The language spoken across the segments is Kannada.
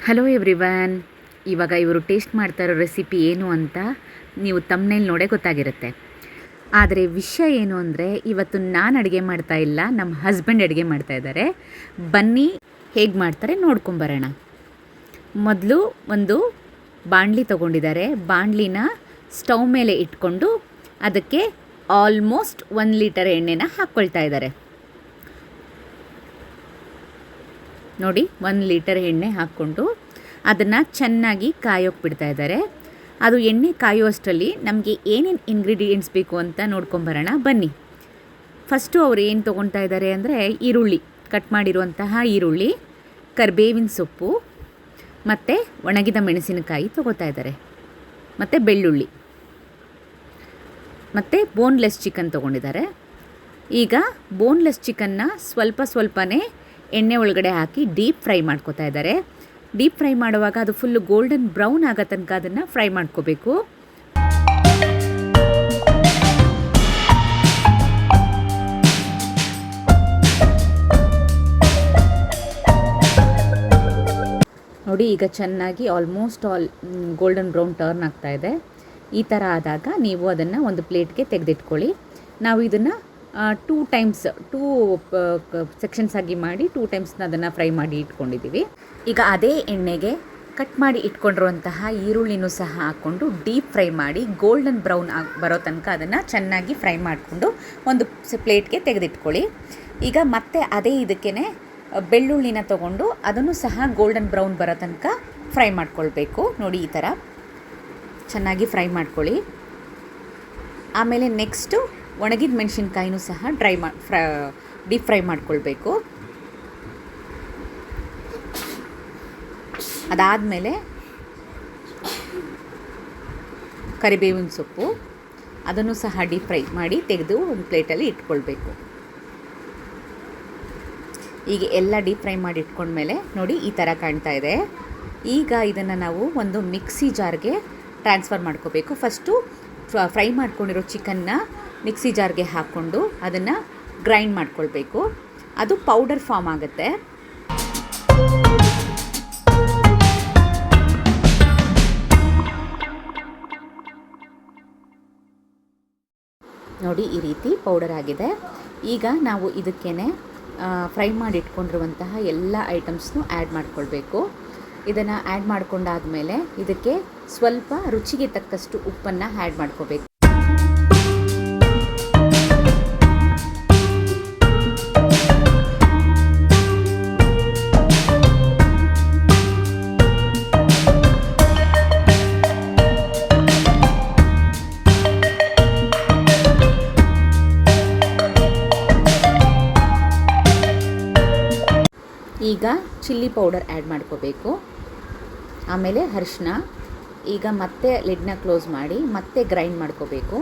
Hello everyone. ಇವಾಗ ಇವರು ಟೇಸ್ಟ್ ಮಾಡ್ತಾ ಇರೋ ರೆಸಿಪಿ ಏನು ಅಂತ ನೀವು ತಮ್ಮನೇಲಿ ನೋಡೇ ಗೊತ್ತಾಗಿರುತ್ತೆ. ಆದರೆ ವಿಷಯ ಏನು ಅಂದರೆ ಇವತ್ತು ನಾನು ಅಡುಗೆ ಮಾಡ್ತಾ ಇಲ್ಲ, ನಮ್ಮ ಹಸ್ಬೆಂಡ್ ಅಡುಗೆ ಮಾಡ್ತಾ ಇದ್ದಾರೆ. ಬನ್ನಿ ಹೇಗೆ ಮಾಡ್ತಾರೆ ನೋಡ್ಕೊಂಬರೋಣ. ಮೊದಲು ಒಂದು ಬಾಣಲಿ ತೊಗೊಂಡಿದ್ದಾರೆ. ಬಾಣಲಿನ ಸ್ಟವ್ ಮೇಲೆ ಇಟ್ಕೊಂಡು ಅದಕ್ಕೆ ಆಲ್ಮೋಸ್ಟ್ 1 ಲೀಟರ್ ಎಣ್ಣೆನ ಹಾಕ್ಕೊಳ್ತಾ ಇದ್ದಾರೆ. ನೋಡಿ, 1 ಲೀಟರ್ ಎಣ್ಣೆ ಹಾಕ್ಕೊಂಡು ಅದನ್ನು ಚೆನ್ನಾಗಿ ಕಾಯೋಕ್ಕೆ ಬಿಡ್ತಾ ಇದ್ದಾರೆ. ಅದು ಎಣ್ಣೆ ಕಾಯುವಷ್ಟರಲ್ಲಿ ನಮಗೆ ಏನೇನು ಇಂಗ್ರೀಡಿಯೆಂಟ್ಸ್ ಬೇಕು ಅಂತ ನೋಡ್ಕೊಂಬರೋಣ ಬನ್ನಿ. ಫಸ್ಟು ಅವರು ಏನು ತೊಗೊಳ್ತಾ ಇದ್ದಾರೆ ಅಂದರೆ ಈರುಳ್ಳಿ, ಕಟ್ ಮಾಡಿರುವಂತಹ ಈರುಳ್ಳಿ, ಕರಿಬೇವಿನ ಸೊಪ್ಪು ಮತ್ತು ಒಣಗಿದ ಮೆಣಸಿನಕಾಯಿ ತೊಗೋತಾ ಇದ್ದಾರೆ, ಮತ್ತು ಬೆಳ್ಳುಳ್ಳಿ ಮತ್ತು ಬೋನ್ಲೆಸ್ ಚಿಕನ್ ತೊಗೊಂಡಿದ್ದಾರೆ. ಈಗ ಬೋನ್ಲೆಸ್ ಚಿಕನ್ನ ಸ್ವಲ್ಪನೇ ಎಣ್ಣೆ ಒಳಗಡೆ ಹಾಕಿ ಡೀಪ್ ಫ್ರೈ ಮಾಡ್ಕೋತಾ ಇದ್ದಾರೆ. ಡೀಪ್ ಫ್ರೈ ಮಾಡುವಾಗ ಅದು ಫುಲ್ಲು ಗೋಲ್ಡನ್ ಬ್ರೌನ್ ಆಗೋ ತನಕ ಅದನ್ನು ಫ್ರೈ ಮಾಡ್ಕೋಬೇಕು. ನೋಡಿ, ಈಗ ಚೆನ್ನಾಗಿ ಆಲ್ಮೋಸ್ಟ್ ಗೋಲ್ಡನ್ ಬ್ರೌನ್ ಟರ್ನ್ ಆಗ್ತಾ ಇದೆ. ಈ ಥರ ಆದಾಗ ನೀವು ಅದನ್ನು ಒಂದು ಪ್ಲೇಟ್ಗೆ ತೆಗೆದಿಟ್ಕೊಳ್ಳಿ. ನಾವು ಇದನ್ನು 2 ಸೆಕ್ಷನ್ಸ್ ಆಗಿ ಮಾಡಿ 2 ಟೈಮ್ಸ್ನ ಅದನ್ನು ಫ್ರೈ ಮಾಡಿ ಇಟ್ಕೊಂಡಿದ್ದೀವಿ. ಈಗ ಅದೇ ಎಣ್ಣೆಗೆ ಕಟ್ ಮಾಡಿ ಇಟ್ಕೊಂಡಿರುವಂತಹ ಈರುಳ್ಳಿನೂ ಸಹ ಹಾಕ್ಕೊಂಡು ಡೀಪ್ ಫ್ರೈ ಮಾಡಿ ಗೋಲ್ಡನ್ ಬ್ರೌನ್ ಬರೋ ತನಕ ಅದನ್ನು ಚೆನ್ನಾಗಿ ಫ್ರೈ ಮಾಡಿಕೊಂಡು ಒಂದು ಪ್ಲೇಟ್ಗೆ ತೆಗೆದಿಟ್ಕೊಳ್ಳಿ. ಈಗ ಮತ್ತೆ ಅದೇ ಇದಕ್ಕೇ ಬೆಳ್ಳುಳ್ಳಿನ ತೊಗೊಂಡು ಅದನ್ನು ಸಹ ಗೋಲ್ಡನ್ ಬ್ರೌನ್ ಬರೋ ತನಕ ಫ್ರೈ ಮಾಡ್ಕೊಳ್ಬೇಕು. ನೋಡಿ, ಈ ಥರ ಚೆನ್ನಾಗಿ ಫ್ರೈ ಮಾಡ್ಕೊಳ್ಳಿ. ಆಮೇಲೆ ನೆಕ್ಸ್ಟು ಒಣಗಿದ ಮೆಣಸಿನ್ಕಾಯಿನೂ ಸಹ ಡೀಪ್ ಫ್ರೈ ಮಾಡ್ಕೊಳ್ಬೇಕು. ಅದಾದಮೇಲೆ ಕರಿಬೇವಿನ ಸೊಪ್ಪು, ಅದನ್ನು ಸಹ ಡೀಪ್ ಫ್ರೈ ಮಾಡಿ ತೆಗೆದು ಒಂದು ಪ್ಲೇಟಲ್ಲಿ ಇಟ್ಕೊಳ್ಬೇಕು. ಈಗ ಎಲ್ಲ ಡೀಪ್ ಫ್ರೈ ಮಾಡಿ ಇಟ್ಕೊಂಡ್ಮೇಲೆ ನೋಡಿ ಈ ಥರ ಕಾಣ್ತಾ ಇದೆ. ಈಗ ಇದನ್ನು ನಾವು ಒಂದು ಮಿಕ್ಸಿ ಜಾರ್ಗೆ ಟ್ರಾನ್ಸ್ಫರ್ ಮಾಡ್ಕೋಬೇಕು. ಫಸ್ಟು ಫ್ರೈ ಮಾಡ್ಕೊಂಡಿರೋ ಚಿಕನ್ನ ಮಿಕ್ಸಿ ಜಾರ್ಗೆ ಹಾಕ್ಕೊಂಡು ಅದನ್ನು ಗ್ರೈಂಡ್ ಮಾಡ್ಕೊಳ್ಬೇಕು. ಅದು ಪೌಡರ್ ಫಾರ್ಮ್ ಆಗುತ್ತೆ. ನೋಡಿ, ಈ ರೀತಿ ಪೌಡರ್ ಆಗಿದೆ. ಈಗ ನಾವು ಇದಕ್ಕೇ ಫ್ರೈ ಮಾಡಿ ಇಟ್ಕೊಂಡಿರುವಂತಹ ಎಲ್ಲ ಐಟಮ್ಸ್ನೂ ಆ್ಯಡ್ ಮಾಡ್ಕೊಳ್ಬೇಕು. ಇದನ್ನು ಆ್ಯಡ್ ಮಾಡ್ಕೊಂಡಾದಮೇಲೆ ಇದಕ್ಕೆ ಸ್ವಲ್ಪ ರುಚಿಗೆ ತಕ್ಕಷ್ಟು ಉಪ್ಪನ್ನು ಆ್ಯಡ್ ಮಾಡ್ಕೋಬೇಕು. ಈಗ ಚಿಲ್ಲಿ ಪೌಡರ್ ಆ್ಯಡ್ ಮಾಡ್ಕೋಬೇಕು. ಆಮೇಲೆ ಅರಿಶಿನ. ಈಗ ಮತ್ತೆ ಲಿಡ್ನ ಕ್ಲೋಸ್ ಮಾಡಿ ಮತ್ತೆ ಗ್ರೈಂಡ್ ಮಾಡ್ಕೋಬೇಕು.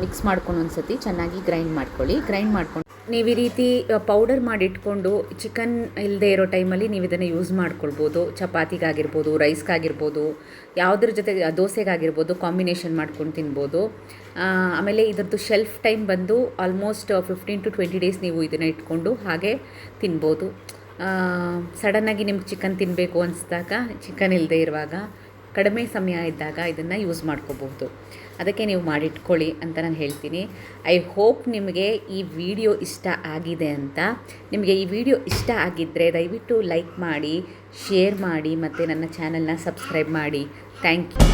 ಮಿಕ್ಸ್ ಮಾಡ್ಕೊಂಡು ಒಂದು ಸತಿ ಚೆನ್ನಾಗಿ ಗ್ರೈಂಡ್ ಮಾಡ್ಕೊಳ್ಳಿ. ಗ್ರೈಂಡ್ ಮಾಡ್ಕೊಂಡು ನೀವು ಈ ರೀತಿ ಪೌಡರ್ ಮಾಡಿಟ್ಕೊಂಡು ಚಿಕನ್ ಇಲ್ಲದೆ ಇರೋ ಟೈಮಲ್ಲಿ ನೀವು ಇದನ್ನು ಯೂಸ್ ಮಾಡ್ಕೊಳ್ಬೋದು. ಚಪಾತಿಗಾಗಿರ್ಬೋದು, ರೈಸ್ಗಾಗಿರ್ಬೋದು, ಯಾವುದ್ರ ಜೊತೆ ದೋಸೆಗಾಗಿರ್ಬೋದು ಕಾಂಬಿನೇಷನ್ ಮಾಡ್ಕೊಂಡು ತಿನ್ಬೋದು. ಆಮೇಲೆ ಇದರದ್ದು ಶೆಲ್ಫ್ ಟೈಮ್ ಬಂದು ಆಲ್ಮೋಸ್ಟ್ 15 to 20 ಡೇಸ್ ನೀವು ಇದನ್ನು ಇಟ್ಕೊಂಡು ಹಾಗೆ ತಿನ್ಬೋದು. ಸಡನ್ನಾಗಿ ನಿಮ್ಗೆ ಚಿಕನ್ ತಿನ್ನಬೇಕು ಅನಿಸಿದಾಗ, ಚಿಕನ್ ಇಲ್ಲದೆ ಇರುವಾಗ, ಕಡಿಮೆ ಸಮಯ ಇದ್ದಾಗ ಇದನ್ನು ಯೂಸ್ ಮಾಡ್ಕೋಬಹುದು. ಅದಕ್ಕೆ ನೀವು ಮಾಡಿಟ್ಕೊಳ್ಳಿ ಅಂತ ನಾನು ಹೇಳ್ತೀನಿ. ಐ ಹೋಪ್ ನಿಮಗೆ ಈ ವಿಡಿಯೋ ಇಷ್ಟ ಆಗಿದೆ ಅಂತ. ನಿಮಗೆ ಈ ವಿಡಿಯೋ ಇಷ್ಟ ಆಗಿದ್ದರೆ ದಯವಿಟ್ಟು ಲೈಕ್ ಮಾಡಿ, ಶೇರ್ ಮಾಡಿ ಮತ್ತು ನನ್ನ ಚಾನಲ್ನ ಸಬ್ಸ್ಕ್ರೈಬ್ ಮಾಡಿ. Thank you.